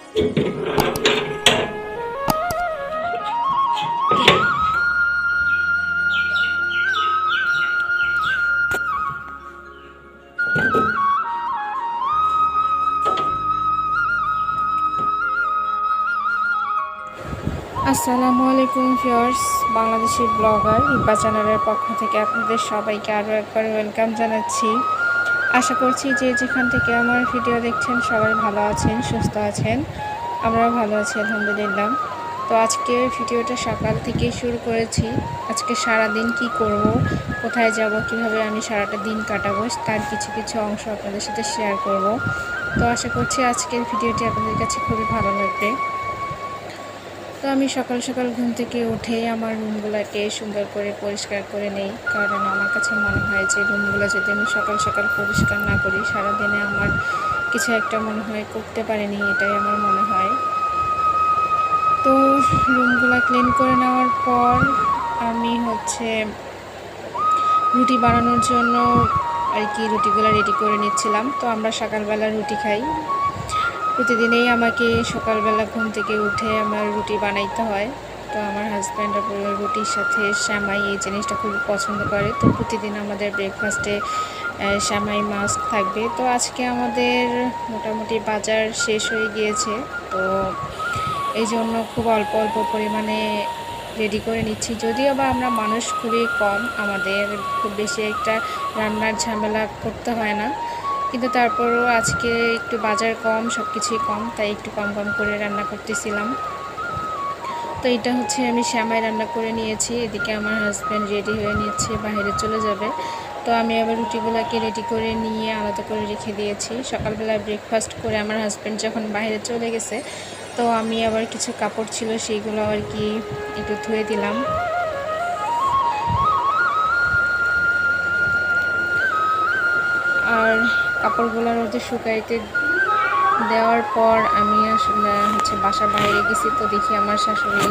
আসসালামু আলাইকুম viewers, Bangladeshi blogger র49 পক্ষ থেকে আপনাদের সবাইকে আরও একবার ওয়েলকাম জানাচ্ছি। আশা করছি যে যেখান থেকে আমার ভিডিও দেখছেন সবাই ভালো আছেন, সুস্থ আছেন। আমরাও ভালো আছি আলহামদুলিল্লাহ। তো আজকে ভিডিওটা সকাল থেকেই শুরু করেছি। আজকে সারা দিন কি করব, কোথায় যাব, কিভাবে আমি সারাটা দিন কাটাবো তার কিছু কিছু অংশ আপনাদের সাথে শেয়ার করব। তো আশা করছি আজকের ভিডিওটি আপনাদের কাছে খুবই ভালো লাগবে। তো আমি সকাল সকাল ঘুম থেকে উঠে আমার রুমগুলোকে সুন্দর করে পরিষ্কার করে নেই, কারণ আমার কাছে মনে হয় যে রুমগুলো যদি আমি সকাল সকাল পরিষ্কার না করি সারাদিনে আমার কিছু একটা মনে হয় করতে পারিনি, এটাই আমার মনে হয়। তো রুমগুলো ক্লিন করে নেওয়ার পর আমি রুটি বানানোর জন্য আর কি রুটিগুলো রেডি করে নিচ্ছিলাম। তো আমরা সকালবেলা রুটি খাই, প্রতিদিনেই আমাকে সকালবেলা ঘুম থেকে উঠে আমার রুটি বানাইতে হয়। তো আমার হাজব্যান্ড রুটির সাথে শ্যামাই এই জিনিসটা খুবই পছন্দ করে। তো প্রতিদিন আমাদের ব্রেকফাস্টে শ্যামাই মাস্ট থাকবে। তো আজকে আমাদের মোটামুটি বাজার শেষ হয়ে গিয়েছে, তো এই জন্য খুব অল্প অল্প পরিমাণে রেডি করে নিচ্ছি। যদিও বা আমরা মানুষ খুবই কম, আমাদের খুব বেশি একটা রান্নার ঝামেলা করতে হয় না, কিন্তু তারপরও আজকে একটু বাজার কম, সব কিছুই কম, তাই একটু কম কম করে রান্না করতেছিলাম। তো এটা আমি শ্যামাই রান্না করে নিয়েছি। এদিকে আমার হাজব্যান্ড রেডি হয়ে নিচ্ছে, বাইরে চলে যাবে। তো আমি আবার রুটিগুলোকে রেডি করে নিয়ে আলাদা করে রেখে দিয়েছি। সকালবেলা ব্রেকফাস্ট করে আমার হাজব্যান্ড যখন বাইরে চলে গেছে, তো আমি আবার কিছু কাপড় ছিল সেইগুলো আর কি একটু ধুয়ে দিলাম। আর কাপড়গুলো রোদে শুকাইতে দেওয়ার পর আমি আসলে বাসার বাইরে গেছি। তো দেখি আমার শাশুড়ি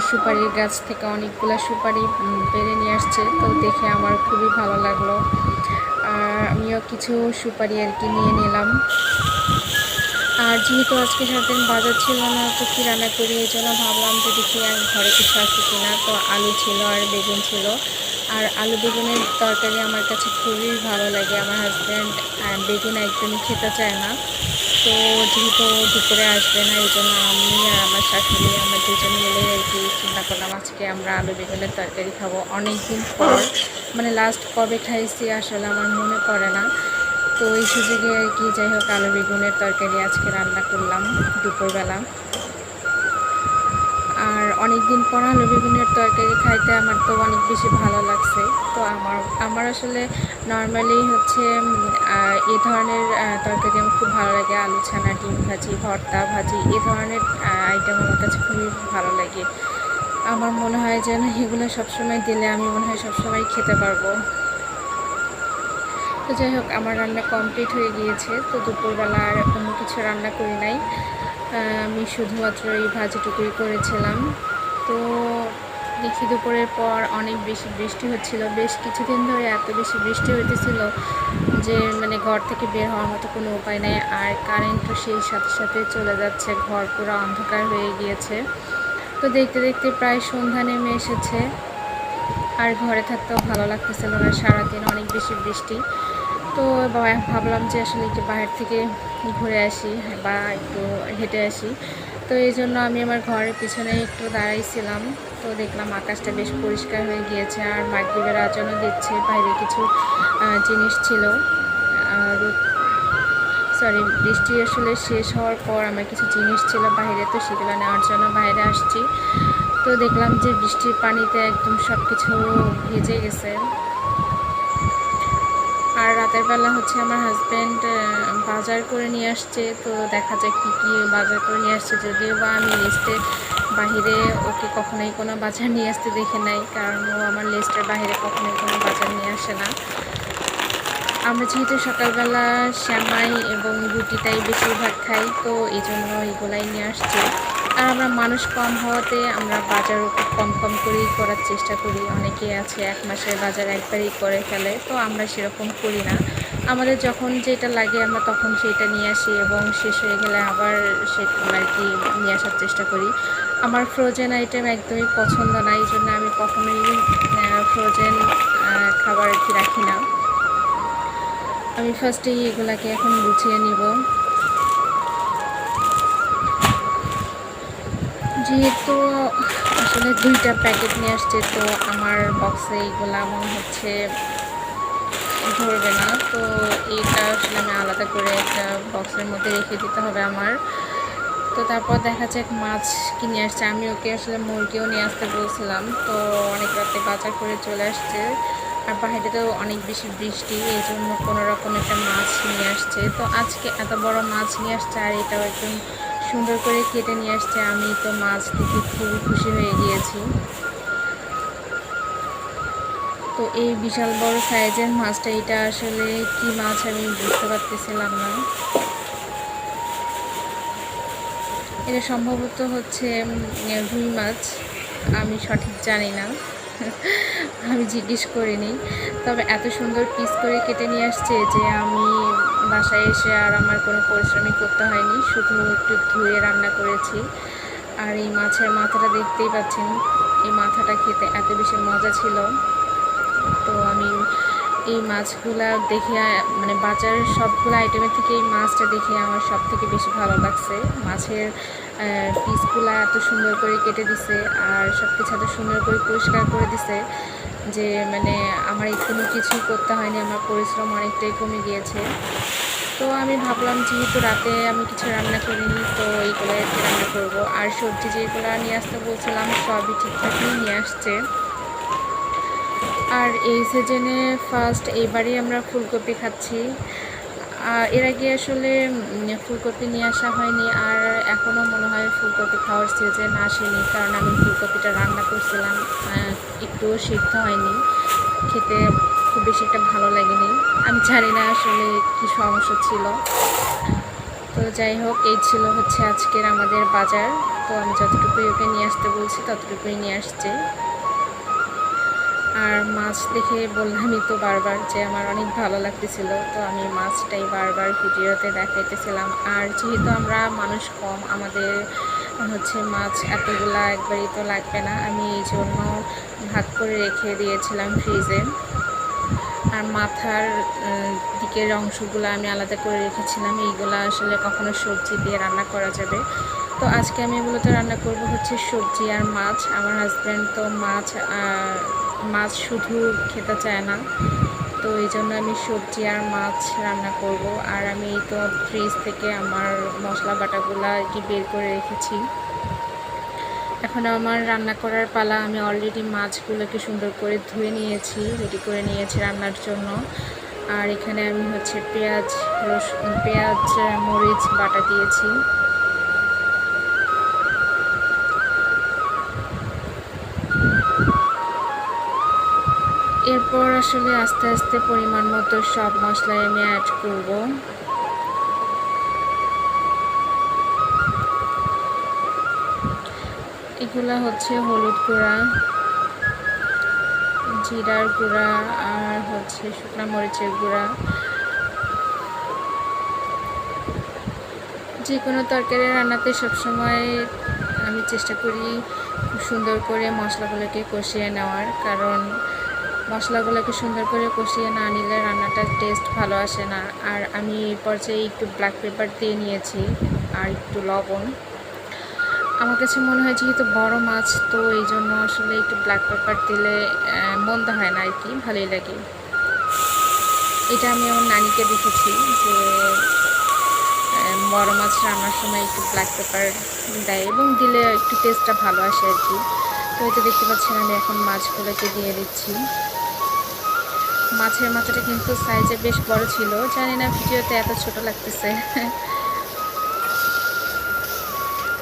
সুপারির গাছ থেকে অনেকগুলো সুপারি পেরে নিয়ে আসছে। তো দেখে আমার খুবই ভালো লাগলো, আর আমিও কিছু সুপারি আর কি নিয়ে নিলাম। আর যেহেতু আজকে সারাদিন বাজার ছিল না, তো কী রান্না করি, এই জন্য ভাবলাম যে দেখি আর ঘরে কিছু আছে কিনা। তো আলু ছিল আর বেগুন ছিল, আর আলু বেগুনের তরকারি আমার কাছে খুবই ভালো লাগে। আমার হাজব্যান্ড বেগুন একদমই খেতে চায় না। তো যেহেতু দুপুরে আসবে না, এই জন্য আমি আর আমার শাশুড়ি আমরা দুজন মিলে আর কি চিন্তা করলাম আজকে আমরা আলু বেগুনের তরকারি খাবো। অনেক দিন পর, মানে লাস্ট কবে খাইছি আসলে আমার মনে পড়ে না। তো এই সুযোগে আর কি যাই হোক আলু বেগুনের তরকারি আজকে রান্না করলাম দুপুরবেলা। আর অনেক দিন পর আলু বেগুনের তরকারি খাইতে আমার তো অনেক বেশি ভালো লাগছে। তো আমার আসলে নর্মালি এই ধরনের তরকারি আমার খুব ভালো লাগে। আলু ছানা, ডিম ভাজি, ভর্তা ভাজি, এই ধরনের আইটেম আমার কাছে খুবই ভালো লাগে। আমার মনে হয় যেন এগুলো সবসময় দিলে আমি মনে হয় সবসময় খেতে পারবো। তো যাই হোক আমার রান্না কমপ্লিট হয়ে গিয়েছে। তো দুপুরবেলা আর অন্য কিছু রান্না করি নাই, আমি শুধুমাত্র এই ভাজিটুকুই করেছিলাম। তো দেখি দুপুরের পর অনেক বেশি বৃষ্টি হচ্ছিল, বেশ কিছুদিন ধরে এত বেশি বৃষ্টি হইতেছিল যে মানে ঘর থেকে বের হওয়ার মতো কোনো উপায় নেই। আর কারেন্টও সেই সাথে সাথে চলে যাচ্ছে, ঘর পুরো অন্ধকার হয়ে গিয়েছে। তো দেখতে দেখতে প্রায় সন্ধ্যা নেমে এসেছে, আর ঘরে থাকতেও ভালো লাগতেছিল না, সারাদিন অনেক বেশি বৃষ্টি। তো ভাবলাম যে আসলে একটু বাইরে থেকে ঘুরে আসি বা একটু হেঁটে আসি। তো এই জন্য আমি আমার ঘরের পিছনে একটু দাঁড়াইছিলাম। তো দেখলাম আকাশটা বেশ পরিষ্কার হয়ে গিয়েছে, আর মাগরিবের আজানও দিচ্ছে। বাইরে কিছু জিনিস ছিল, বৃষ্টি আসলে শেষ হওয়ার পর আমার কিছু জিনিস ছিল বাইরে, তো সেগুলো নেওয়ার জন্য বাইরে আসছি। তো দেখলাম যে বৃষ্টির পানিতে একদম সব কিছু ভিজে গেছে। আর রাতের বেলা আমার হাজব্যান্ড বাজার করে নিয়ে আসছে। তো দেখা যায় কী কী বাজার করে নিয়ে আসছে, যদিও বা আমি লিস্টের বাহিরে ওকে কখনোই কোনো বাজার নিয়ে আসতে দেখে নাই, কারণ ও আমার লিস্টের বাহিরে কখনোই কোনো বাজার নিয়ে আসে না। আমরা যেহেতু সকালবেলা শ্যামাই এবং রুটিটাই বেশিরভাগ খাই, তো এই জন্য এগুলাই নিয়ে আসছে। আর আমরা মানুষ কম হওয়াতে আমরা বাজারও খুব কম কম করেই করার চেষ্টা করি। অনেকেই আছে এক মাসের বাজার একবারই করে ফেলে, তো আমরা সেরকম করি না। আমাদের যখন যেটা লাগে আমরা তখন সেটা নিয়ে আসি এবং শেষ হয়ে গেলে আবার সেটা আর কি নিয়ে আসার চেষ্টা করি। আমার ফ্রোজেন আইটেম একদমই পছন্দ না, এই জন্য আমি কখনোই ফ্রোজেন খাবার আর কি রাখি না। আমি ফার্স্টেই এগুলাকে এখন গুছিয়ে নিব। যেহেতু আসলে 2টা প্যাকেট নিয়ে আসছে, তো আমার বক্সে এইগুলা মনে হচ্ছে ধরবে না, তো এটা আসলে আমি আলাদা করে একটা বক্সের মধ্যে রেখে দিতে হবে আমার। তো তারপর দেখা যাক মাছ কিনে আসছে। আমি ওকে আসলে মুরগিও নিয়ে আসতে বলছিলাম, তো অনেক রাতে বাজার করে চলে আসছে। আর বাইরে তো অনেক বেশি বৃষ্টি, এই জন্য কোনো রকম একটা মাছ নিয়ে আসছে। তো আজকে এত বড় মাছ নিয়ে আসছে, আর এটাও একদম সুন্দর করে কেটে নিয়ে আসছে। আমি তো মাছ দেখে খুবই খুশি হয়ে গিয়েছি। তো এই বিশাল বড় সাইজের মাছটা, এটা আসলে কি মাছ আমি বুঝতে পারতেছিলাম না। এটা সম্ভবত হচ্ছে রুই মাছ, আমি সঠিক জানি না, আমি জিজ্ঞেস করিনি। তবে এত সুন্দর পিস করে কেটে নিয়ে আসছে যে আমি বাসায় এসে আর আমার কোনো পরিশ্রমই করতে হয়নি, শুধু একটু ধুয়ে রান্না করেছি। আর এই মাছের মাথাটা দেখতেই পাচ্ছেন, এই মাথাটা খেতে এত বেশি মজা ছিল। তো আমি এই মাছগুলা দেখে মানে বাজারের সবগুলো আইটেমের থেকে এই মাছটা দেখে আমার সব থেকে বেশি ভালো লাগছে। মাছের পিসগুলা এত সুন্দর করে কেটে দিছে, আর সব কিছু এত সুন্দর করে পরিষ্কার করে দিছে যে মানে আমার কোনো কিছুই করতে হয়নি, আমার পরিশ্রম অনেকটাই কমে গিয়েছে। তো আমি ভাবলাম যেহেতু রাতে আমি কিছু রান্না করিনি, তো এইগুলো একটু রান্না করবো। আর সবজি যেগুলো নিয়ে আসতে বলছিলাম সবই ঠিকঠাকই নিয়ে আসছে। আর এই সিজনে ফার্স্ট এইবারই আমরা ফুলকপি খাচ্ছি। এর আগে আসলে ফুলকপি নিয়ে আসা হয়নি, আর এখনও মনে হয় ফুলকপি খাওয়ার সিজন আসেনি, কারণ আমি ফুলকপিটা রান্না করছিলাম, একটুও সিদ্ধ হয়নি, খেতে খুব বেশি একটা ভালো লাগেনি। আমি জানি না আসলে কী সমস্যা ছিল। তো যাই হোক, এই ছিল হচ্ছে আজকের আমাদের বাজার। তো আমি যতটুকুই ওকে নিয়ে আসতে বলছি ততটুকুই নিয়ে আসছে। আর মাছ দেখে বললামই তো বারবার যে আমার অনেক ভালো লাগতেছিল, তো আমি মাছটাই বারবার ভিডিওতে দেখাইতেছিলাম। আর যেহেতু আমরা মানুষ কম, আমাদের হচ্ছে মাছ এতগুলা একবারই তো লাগবে না, আমি এই জন্য ভাগ করে রেখে দিয়েছিলাম ফ্রিজে। আর মাথার দিকের অংশগুলো আমি আলাদা করে রেখেছিলাম, এইগুলো আসলে কখনো সবজি দিয়ে রান্না করা যাবে। তো আজকে আমি মূলত রান্না করব হচ্ছে সবজি আর মাছ। আমার হাজব্যান্ড তো মাছ শুধু খেতে চায় না, তো এই জন্য আমি সবজি আর মাছ রান্না করব। আর আমি তো ফ্রিজ থেকে আমার মশলা বাটাগুলো আর কি বের করে রেখেছি। এখন আমার রান্না করার পালা। আমি অলরেডি মাছগুলোকে সুন্দর করে ধুয়ে নিয়েছি, রেডি করে নিয়েছি রান্নার জন্য। আর এখানে আমি হচ্ছে পেঁয়াজ মরিচ বাটা দিয়েছি। এরপর আসলে আস্তে আস্তে পরিমাণ মতো সব মশলাই আমি অ্যাড করব। এগুলা হচ্ছে হলুদ গুঁড়া, জিরার গুঁড়া, আর হচ্ছে শুকনো মরিচের গুঁড়া। যে কোনো তরকারি রান্নাতে সবসময় আমি চেষ্টা করি খুব সুন্দর করে মশলাগুলোকে কষিয়ে নেওয়ার, কারণ মশলাগুলোকে সুন্দর করে কষিয়ে না নিলে রান্নাটার টেস্ট ভালো আসে না। আর আমি এই পর্যায়ে একটু ব্ল্যাক পেপার দিয়ে নিয়েছি আর একটু লবণ। আমার কাছে মনে হয় যেহেতু বড় মাছ, তো এই জন্য আসলে একটু ব্ল্যাক পেপার দিলে মন্দ হয় না আর কি, ভালোই লাগে। এটা আমি আমার নানিকে দেখেছি যে বড় মাছ রান্নার সময় একটু ব্ল্যাক পেপার দেয় এবং দিলে একটু টেস্টটা ভালো আসে আর কি। তো এটা দেখতে পাচ্ছেন আমি এখন মাছগুলোকে দিয়ে দিচ্ছি। মাছের মাথাটা কিন্তু সাইজে বেশ বড় ছিল, জানি না ভিডিওতে এত ছোট লাগতেছে।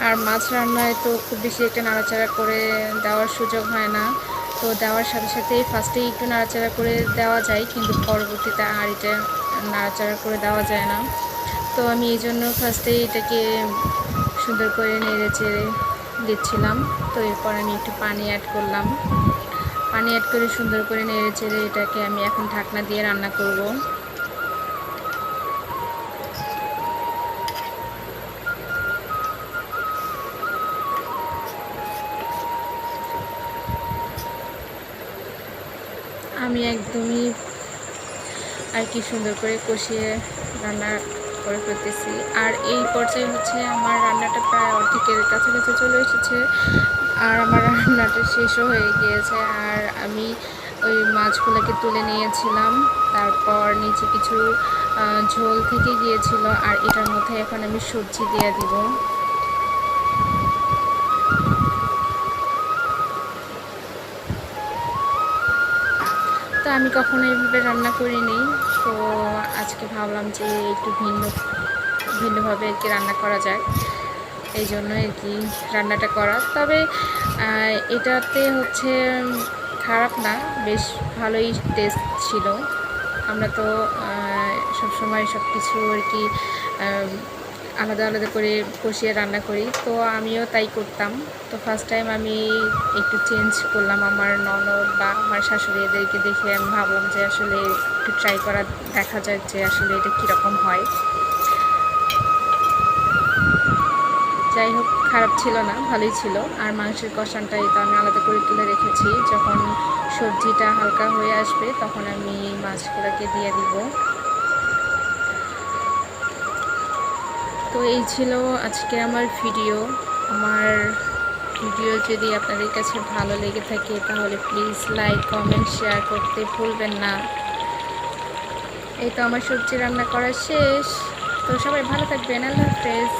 আর মাছ রান্নায় তো খুব বেশি একটা নাড়াচাড়া করে দেওয়ার সুযোগ হয় না, তো দেওয়ার সাথে সাথেই ফার্স্টেই একটু নাড়াচাড়া করে দেওয়া যায়, কিন্তু পরবর্তীতে আর এটা নাড়াচাড়া করে দেওয়া যায় না। তো আমি এই জন্য ফার্স্টেই এটাকে সুন্দর করে নেড়ে চেড়ে দিচ্ছিলাম। তো এরপর আমি একটু পানি অ্যাড করলাম, পানি অ্যাড করে সুন্দর করে নেড়ে চেড়ে এটাকে আমি এখন ঢাকনা দিয়ে রান্না করব। আমি একদমই আর কি সুন্দর করে কষিয়ে রান্না করে ফেলতেছি। আর এই পর্যায়ে হচ্ছে আমার রান্নাটা প্রায় অর্ধেকের কাছাকাছি চলে এসেছে, আর আমার রান্নাটা শেষও হয়ে গিয়েছে। আর আমি ওই মাছগুলোকে তুলে নিয়েছিলাম, তারপর নিচে কিছু ঝোল থেকে গিয়েছিল, আর এটার মধ্যে এখন আমি সবজি দিয়ে দিব। তো আমি কখনো এইভাবে রান্না করিনি, তো আজকে ভাবলাম যে একটু ভিন্নভাবে আর কি রান্না করা যায়, এই জন্য আর কি রান্নাটা করা। তবে এটাতে হচ্ছে খারাপ না, বেশ ভালোই টেস্ট ছিল। আমরা তো সবসময় সব কিছু আর কি আলাদা আলাদা করে কষিয়ে রান্না করি, তো আমিও তাই করতাম। তো ফার্স্ট টাইম আমি একটু চেঞ্জ করলাম, আমার ননদ বা আমার শাশুড়ি এদেরকে দেখে আমি ভাবলাম যে আসলে একটু ট্রাই করা দেখা যাক যে আসলে এটা কীরকম হয়। যাই হোক, খারাপ ছিল না, ভালোই ছিল। আর মাংসের কষানটাই তো আমি আলাদা করে তুলে রেখেছি, যখন সবজিটা হালকা হয়ে আসবে তখন আমি মাছগুলোকে দিয়ে দিব। তো এই ছিল আজকে আমার ভিডিও। আমার ভিডিও যদি আপনাদের কাছে ভালো লেগে থাকে তাহলে প্লিজ লাইক, কমেন্ট, শেয়ার করতে ভুলবেন না। এই তো আমার সবজি রান্না করা শেষ। তো সবাই ভালো থাকবেন, আল্লাহ হাফেজ।